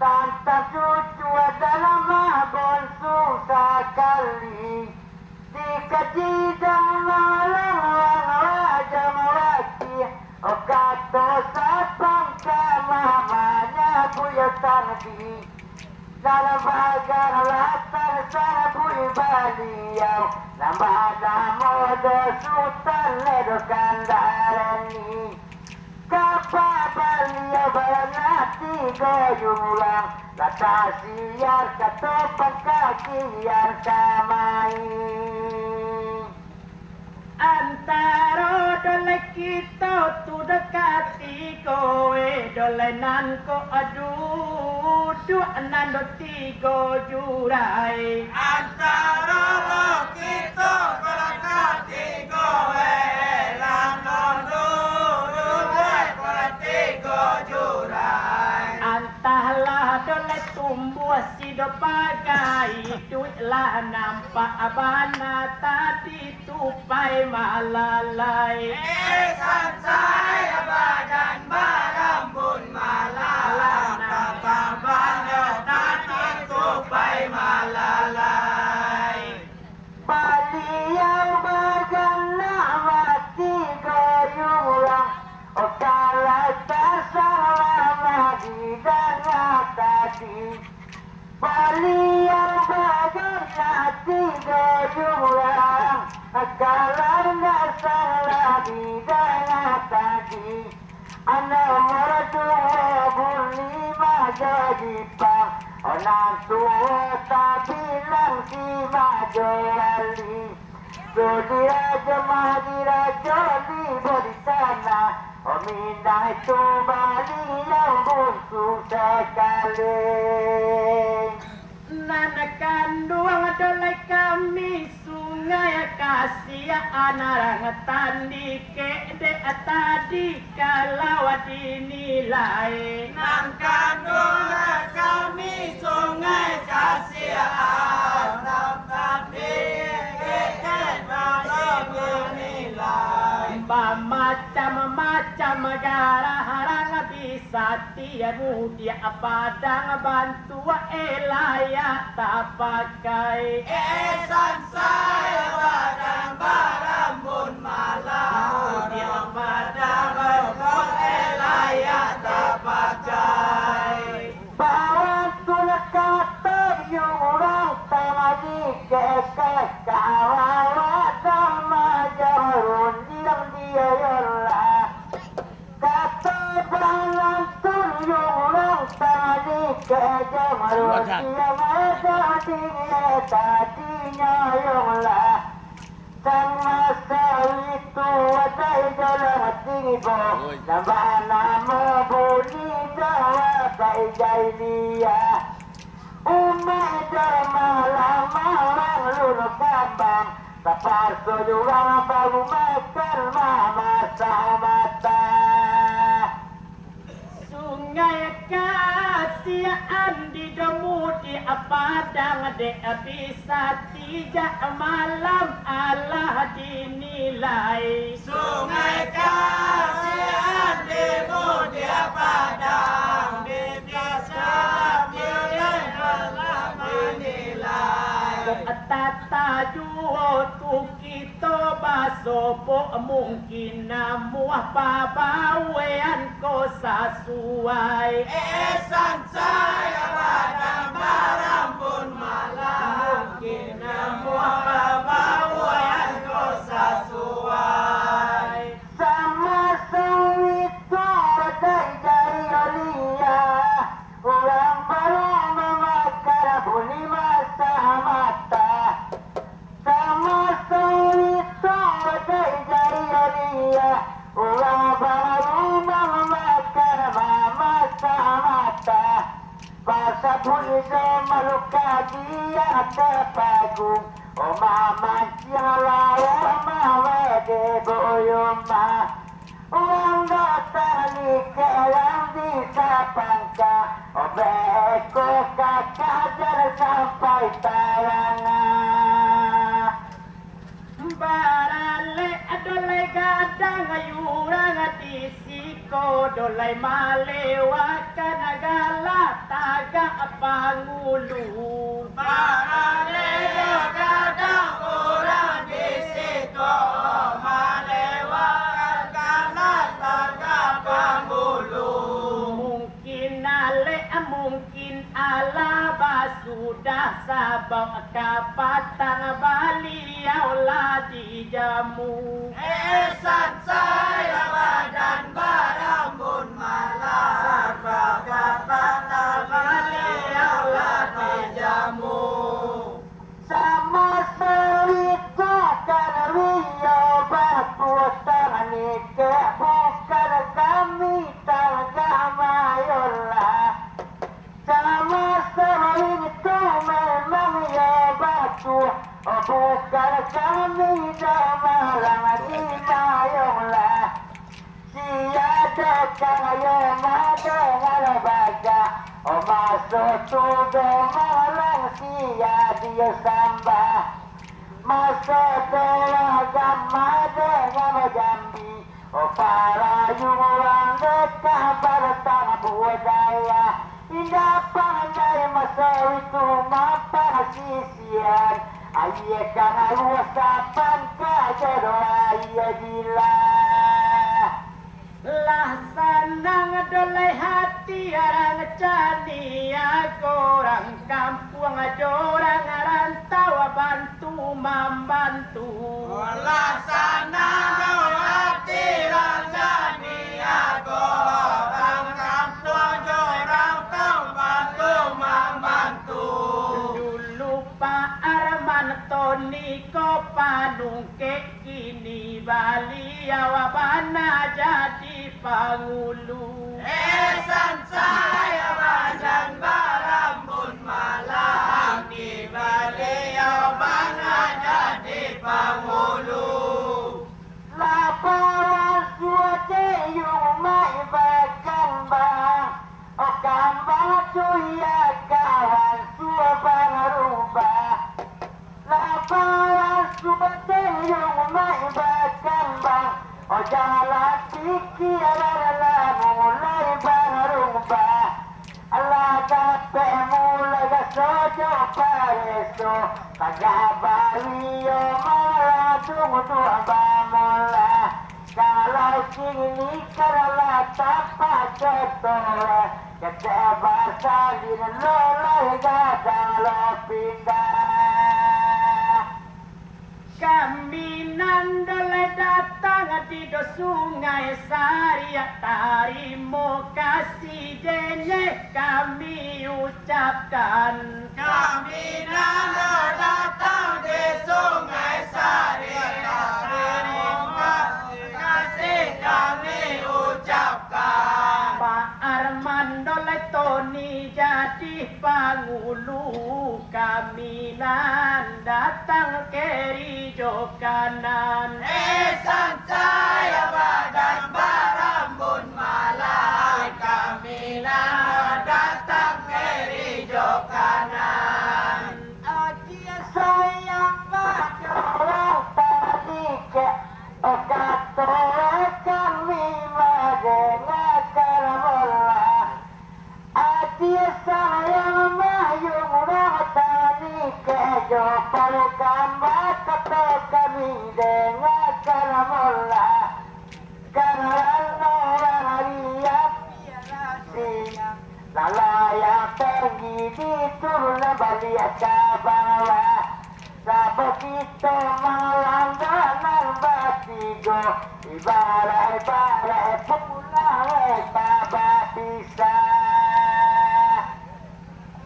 Tante cucu adalah mabon susah kali. Dikaji dan malam wajah mewaki. Oh kata sapang mamanya buyatan di. Dalam bagan latar sana bui baliau. Nambah modo sultan ledo kandarani. Kapa beliau baranati goyulang. Lata siar katopan kakian kamai. Antara dole kita tu dekati kowe dole nan ko aduh dua nan do tiga jurai. Antara lo kita dekati kowe lan tiga jurai. Antahlah dole tumbuh si do pakai duit lah nampak abana tadi tupai malalai. Sansai badan barambun malalai. Tatambanya tadi tupai malalai. Baliau bagan mati goyulang. Oh kalau tersalah di dana tadi. Baliau bagan mati goyulang. Kalau tersalah di dana tadi. Anak mertua berlima jadi pang. Orang tua tak bilang si maju lali. Sudira jemaah dirajoli beri sana. Minah itu bali yang busuk sekali. Nana kandung dole kami sungai kasih anak tandi ke de tadi kalau dinilai. Nan kandung kami sungai kasih anak tadi macam-macam garang bisa tiamu dia padang bantu elaya tak pakai. Sansai badan barambun malam. Dia padang bantu elaya tak pakai. Bawa tulah kata orang tamadi kekek kawawa sama jarun yang dia yolah. Kata balan tuyung orang tamadi kekek marun dia madadinya tadinya yolah. Sang masa itu wadai jalan tiba. Nambah nama buli jawa kai jahiliyah. Umay malam malam lulu kambang. Tapar sojurang baru makan mama samata. Sungai kasihan di demu di padang de bisa tidak malam Allah dinilai. Sungai kasihan demo dia padang di biasa malam menilai. Tata juo tu kita basopo mungkin namuah pabawean ko sasuai. Sansai badan barambun malam. Mungkin namuah pabawean ko sasuai. Sama itu badai jari olia. Orang baru memakan buli masa mata. Sama itu badai jari olia. Orang baru memakan masa mata. Pasal itu maluka dia terpagung. Oh mama sialah mama de boyoma. Uang datang ni kelang di sapangka. Oh beko kakak jar sampai tayangan. Barale adole gadang ayurang di siko dolai malewa kanagala jaga Pangulo. Para leo kadang orang di situ melewatkan tangga Pangulo. Mungkin alaba sudah sabang kapatang baliau lah dijamu. Esan saya badan barambun malam kata beliau latih jamu. Sama selita kan rio batu tanike bukan kami tangga mayolah. Sama selita memang ya batu bukan kami damalang di mayolah. Siada kaya madengar baga masuk tudo malang sia dia sambah. Masuk telaga madengar jambi para yurang dekah bertang budaya. Indah pandai masa itu mampang sisian. Ayah kan luas kapan kajodoh ayah gila. Lah senang dolai hati orang cania orang kampung orang rantau bantu membantu. Olah sana hati raja niago orang kampung orang tahu bantu membantu. Dulu Pak Arman Tony Kopanungke kini baliau bana jadi Pangulo. Esan saya badan barambun malam di beliau bana jadi Pangulo. Laporan suatu yumai bahkan bang Okan batu ya kawan suabang rubah. Laporan suatu yumai bahkan bang janganlah pikiran mulai bang rubah. Allah kape mulai gasojo pareso kagabalio malah tunggu abamula. Kalau sini karena tanpa cetole kecewa salin lolai gadang lo pindah. Kami nandole datang di do sungai Saria tarimo kasih denye kami ucapkan. Kami nando datang di Sungai Sari, terima kasih kami ucapkan. Pak Arman dole Tony jadi Pangulo. Kami nan datang keri jo kanan. Esan saya badan barambun malam kami datang kiri jo kanan. Adia sayang orang tadi ke kata kami mendengarkan bola. Adia sayang mayung orang tadi ke jopal gambar kata kami dengarkan bola. Karena orang lihat lalaya pergi di turun balik ke bawah. Sabuk kita melangganan batigo ibarat pulang tabak bisa.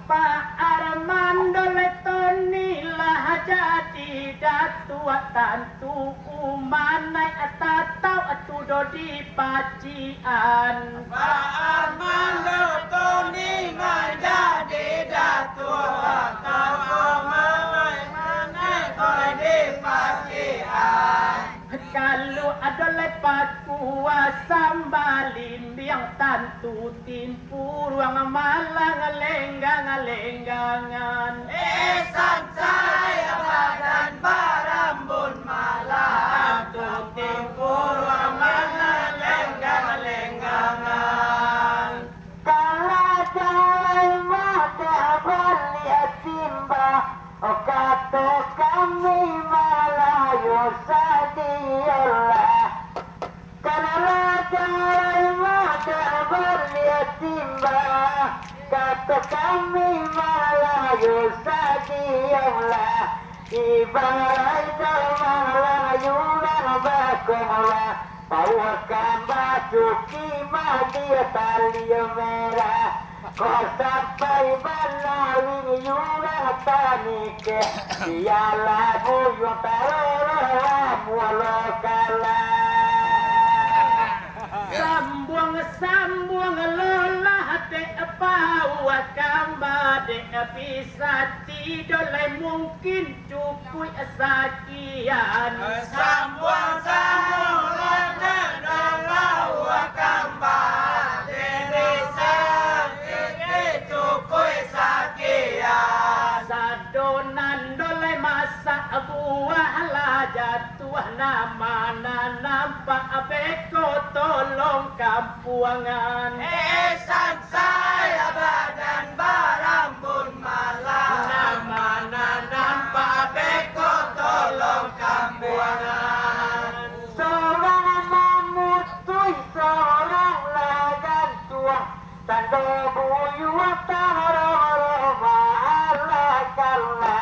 Pak Arman dole Tony lah jadi datua tantu umanai atatau atudo di pacian. Pak Armando Tony menjadi datua tahu mengenai di pacian. Kalau ada lepat kuasa balim yang tantu timpu ruang malang lenggang-lenggangan. Esan saya badan barambun malam timpur amanah lenggang-lenggangan. Kalau jalan kata kami Melayu sadiamlah ibarat Melayu dan bakonglah bawakan baju kima dia tali merah kau sampai Melawi juga tanike dialah buyung taruh mualokala Sambung lelah dek bawa kamba dek bisa tidolai mungkin cukup sekian Sambung lada bawa kambang diri itu kue sakian sadonan dolai masa buah lah jatuh nama nampak beko tolong kampuangan Esan saya badan barambun malam nama nampak beko tolong kampuangan seorang mamutui seorang lagan tua tanda buyuan taruh mahalakala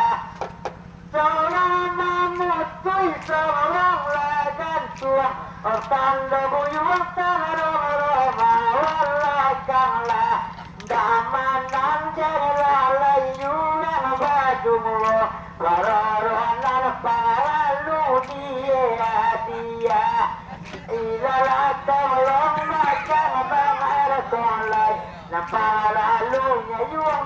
seorang mamutui seorang lagan tua tanda buyuan taruh mahalakala damanan jalalai yulang bajumlo waroronan pangalalu dia ilalah tolong makan bangar tolai na pangalalunya yung